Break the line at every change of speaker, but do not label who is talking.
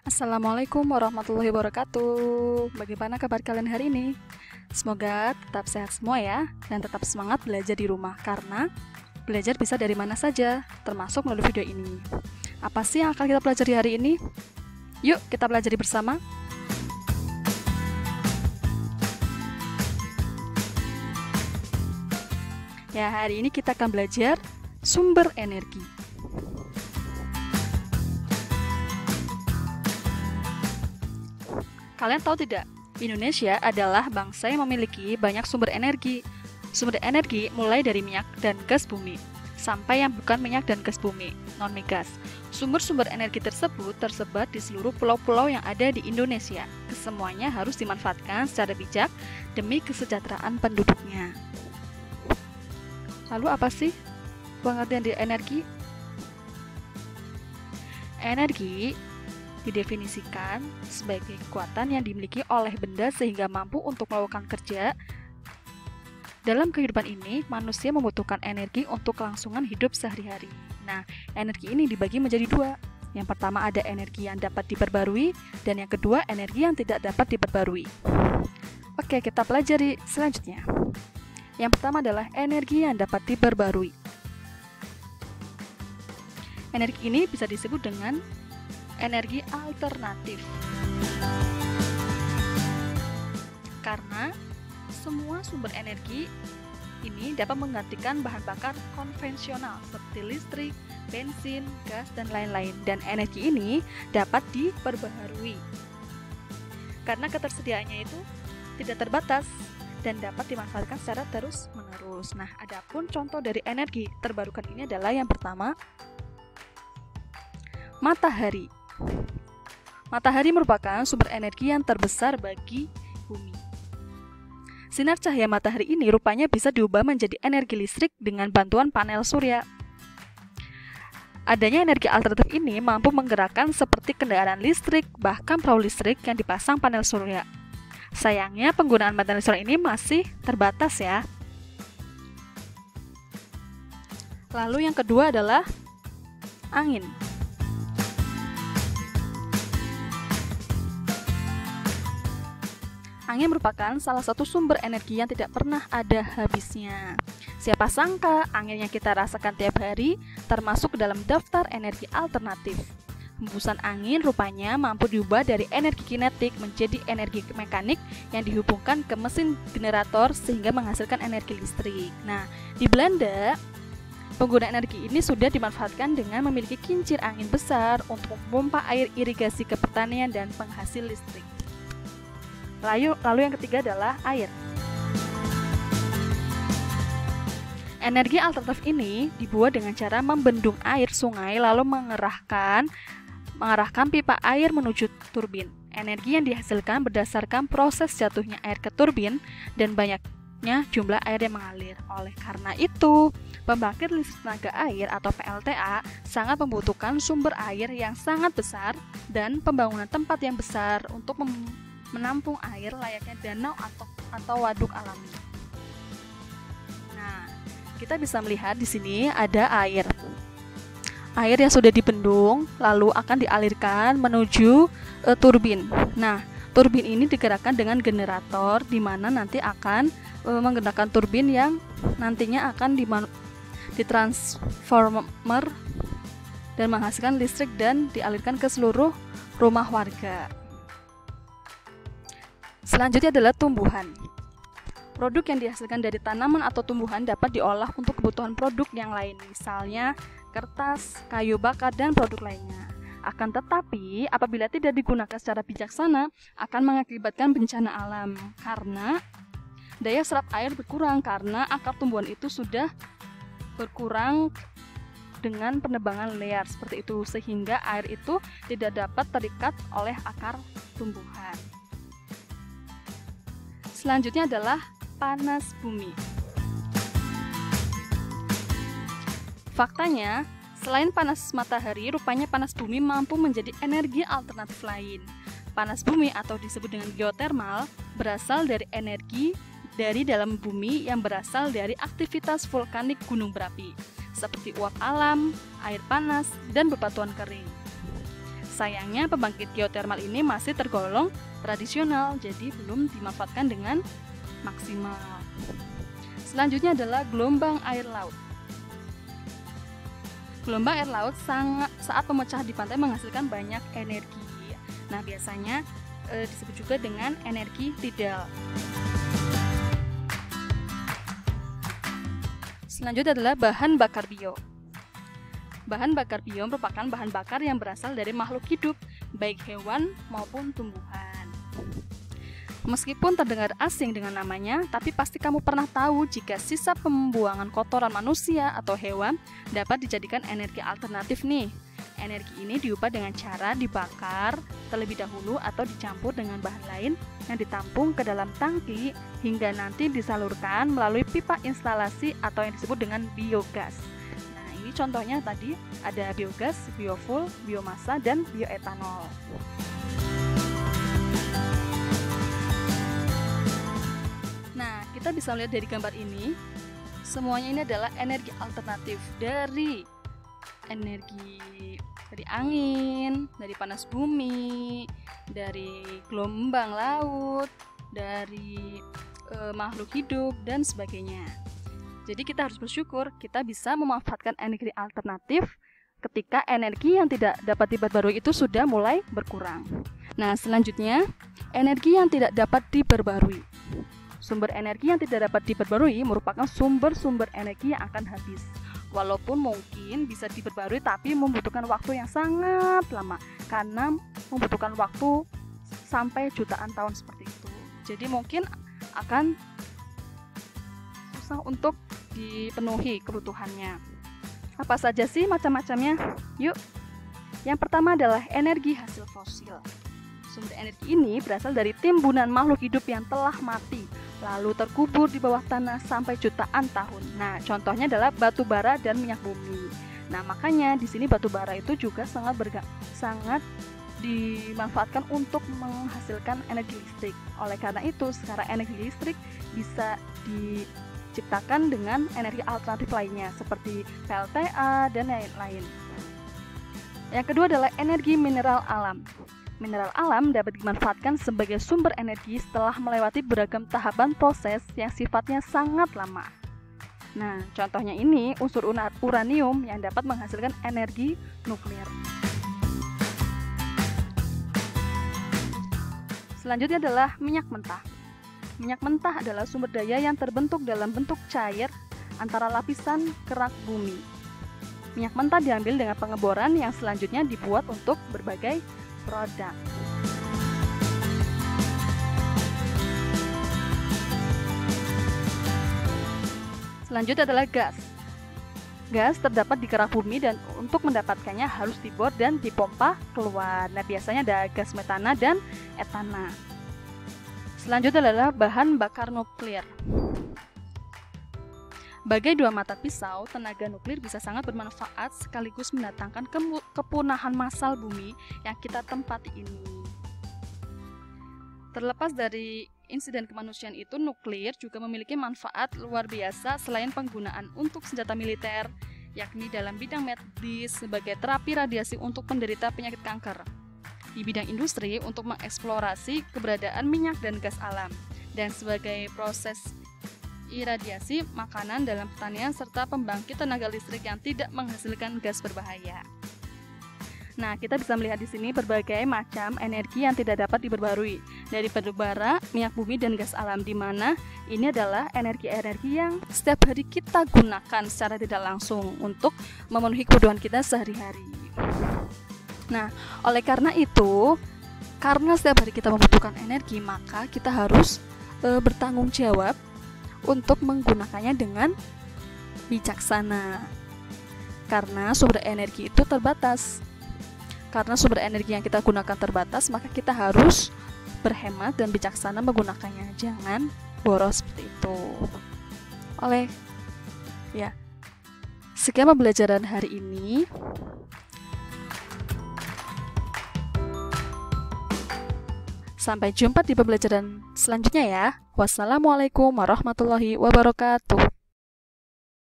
Assalamualaikum warahmatullahi wabarakatuh. Bagaimana kabar kalian hari ini? Semoga tetap sehat semua ya, dan tetap semangat belajar di rumah karena belajar bisa dari mana saja, termasuk melalui video ini. Apa sih yang akan kita pelajari hari ini? Yuk kita pelajari bersama. Ya, hari ini kita akan belajar sumber energi. Kalian tahu tidak, Indonesia adalah bangsa yang memiliki banyak sumber energi. Sumber energi mulai dari minyak dan gas bumi, sampai yang bukan minyak dan gas bumi, non-migas. Sumber-sumber energi tersebut tersebar di seluruh pulau-pulau yang ada di Indonesia. Kesemuanya harus dimanfaatkan secara bijak demi kesejahteraan penduduknya. Lalu apa sih pengertian dari energi? Energi didefinisikan sebagai kekuatan yang dimiliki oleh benda sehingga mampu untuk melakukan kerja. Dalam kehidupan ini, manusia membutuhkan energi untuk kelangsungan hidup sehari-hari. Nah, energi ini dibagi menjadi dua. Yang pertama ada energi yang dapat diperbarui, dan yang kedua energi yang tidak dapat diperbarui. Oke, kita pelajari selanjutnya. Yang pertama adalah energi yang dapat diperbarui. Energi ini bisa disebut dengan energi alternatif. Karena semua sumber energi ini dapat menggantikan bahan bakar konvensional seperti listrik, bensin, gas, dan lain-lain. Dan energi ini dapat diperbaharui. Karena ketersediaannya itu tidak terbatas dan dapat dimanfaatkan secara terus-menerus. Nah, adapun contoh dari energi terbarukan ini adalah yang pertama, matahari. Matahari merupakan sumber energi yang terbesar bagi bumi. Sinar cahaya matahari ini rupanya bisa diubah menjadi energi listrik dengan bantuan panel surya. Adanya energi alternatif ini mampu menggerakkan seperti kendaraan listrik, bahkan perahu listrik yang dipasang panel surya. Sayangnya penggunaan panel surya ini masih terbatas ya. Lalu yang kedua adalah angin. Angin merupakan salah satu sumber energi yang tidak pernah ada habisnya. Siapa sangka angin yang kita rasakan tiap hari termasuk dalam daftar energi alternatif. Hembusan angin rupanya mampu diubah dari energi kinetik menjadi energi mekanik yang dihubungkan ke mesin generator sehingga menghasilkan energi listrik. Nah, di Belanda, pengguna energi ini sudah dimanfaatkan dengan memiliki kincir angin besar untuk memompa air irigasi ke pertanian dan penghasil listrik. Lalu yang ketiga adalah air. Energi alternatif ini dibuat dengan cara membendung air sungai lalu mengarahkan pipa air menuju turbin. Energi yang dihasilkan berdasarkan proses jatuhnya air ke turbin dan banyaknya jumlah air yang mengalir. Oleh karena itu, pembangkit listrik tenaga air atau PLTA sangat membutuhkan sumber air yang sangat besar dan pembangunan tempat yang besar untuk menampung air layaknya danau atau waduk alami. Nah, kita bisa melihat di sini ada air. Air yang sudah dibendung lalu akan dialirkan menuju turbin. Nah, turbin ini digerakkan dengan generator di mana nanti akan menggerakkan turbin yang nantinya akan ditransformer dan menghasilkan listrik dan dialirkan ke seluruh rumah warga. Selanjutnya adalah tumbuhan. Produk yang dihasilkan dari tanaman atau tumbuhan dapat diolah untuk kebutuhan produk yang lain, misalnya kertas, kayu bakar, dan produk lainnya. Akan tetapi, apabila tidak digunakan secara bijaksana, akan mengakibatkan bencana alam, karena daya serap air berkurang karena akar tumbuhan itu sudah berkurang dengan penebangan liar seperti itu, sehingga air itu tidak dapat terikat oleh akar tumbuhan. Selanjutnya adalah panas bumi. Faktanya, selain panas matahari, rupanya panas bumi mampu menjadi energi alternatif lain. Panas bumi atau disebut dengan geotermal berasal dari energi dari dalam bumi yang berasal dari aktivitas vulkanik gunung berapi, seperti uap alam, air panas, dan bebatuan kering. Sayangnya pembangkit geotermal ini masih tergolong tradisional, jadi belum dimanfaatkan dengan maksimal. Selanjutnya adalah gelombang air laut. Gelombang air laut saat pemecah di pantai menghasilkan banyak energi. Nah, biasanya disebut juga dengan energi tidal. Selanjutnya adalah bahan bakar bio. Bahan bakar bio merupakan bahan bakar yang berasal dari makhluk hidup, baik hewan maupun tumbuhan. Meskipun terdengar asing dengan namanya, tapi pasti kamu pernah tahu jika sisa pembuangan kotoran manusia atau hewan dapat dijadikan energi alternatif nih. Energi ini diubah dengan cara dibakar terlebih dahulu atau dicampur dengan bahan lain yang ditampung ke dalam tangki hingga nanti disalurkan melalui pipa instalasi atau yang disebut dengan biogas. Nah, ini contohnya tadi ada biogas, biofuel, biomasa, dan bioetanol. Nah, kita bisa melihat dari gambar ini, semuanya ini adalah energi alternatif dari angin, dari panas bumi, dari gelombang laut, dari makhluk hidup, dan sebagainya. Jadi kita harus bersyukur kita bisa memanfaatkan energi alternatif ketika energi yang tidak dapat diperbarui itu sudah mulai berkurang. Nah, selanjutnya, energi yang tidak dapat diperbarui. Sumber energi yang tidak dapat diperbarui merupakan sumber-sumber energi yang akan habis. Walaupun mungkin bisa diperbarui, tapi membutuhkan waktu yang sangat lama, karena membutuhkan waktu sampai jutaan tahun seperti itu. Jadi mungkin akan susah untuk dipenuhi kebutuhannya. Apa saja sih macam-macamnya? Yuk, yang pertama adalah energi hasil fosil. Sumber energi ini berasal dari timbunan makhluk hidup yang telah mati, lalu terkubur di bawah tanah sampai jutaan tahun. Nah, contohnya adalah batu bara dan minyak bumi. Nah, makanya di sini batu bara itu juga sangat dimanfaatkan untuk menghasilkan energi listrik. Oleh karena itu, sekarang energi listrik bisa diciptakan dengan energi alternatif lainnya seperti PLTA dan lain-lain. Yang kedua adalah energi mineral alam. Mineral alam dapat dimanfaatkan sebagai sumber energi setelah melewati beragam tahapan proses yang sifatnya sangat lama. Nah, contohnya ini unsur uranium yang dapat menghasilkan energi nuklir. Selanjutnya adalah minyak mentah. Minyak mentah adalah sumber daya yang terbentuk dalam bentuk cair antara lapisan kerak bumi. Minyak mentah diambil dengan pengeboran yang selanjutnya dibuat untuk berbagai produk. Selanjutnya adalah gas. Gas terdapat di kerak bumi dan untuk mendapatkannya harus dibor dan dipompa keluar. Nah, biasanya ada gas metana dan etana. Selanjutnya adalah bahan bakar nuklir. Bagai dua mata pisau, tenaga nuklir bisa sangat bermanfaat sekaligus mendatangkan kepunahan massal bumi yang kita tempati ini. Terlepas dari insiden kemanusiaan itu, nuklir juga memiliki manfaat luar biasa selain penggunaan untuk senjata militer, yakni dalam bidang medis sebagai terapi radiasi untuk penderita penyakit kanker, di bidang industri untuk mengeksplorasi keberadaan minyak dan gas alam, dan sebagai proses iradiasi makanan dalam pertanian serta pembangkit tenaga listrik yang tidak menghasilkan gas berbahaya. Nah, kita bisa melihat di sini berbagai macam energi yang tidak dapat diperbarui, dari batu bara, minyak bumi, dan gas alam, di mana ini adalah energi-energi yang setiap hari kita gunakan secara tidak langsung untuk memenuhi kebutuhan kita sehari-hari. Nah, oleh karena itu, karena setiap hari kita membutuhkan energi, maka kita harus bertanggung jawab untuk menggunakannya dengan bijaksana. Karena sumber energi itu terbatas. Karena sumber energi yang kita gunakan terbatas, maka kita harus berhemat dan bijaksana menggunakannya. Jangan boros seperti itu. Sekian pembelajaran hari ini. Sampai jumpa di pembelajaran selanjutnya ya. Wassalamualaikum warahmatullahi wabarakatuh.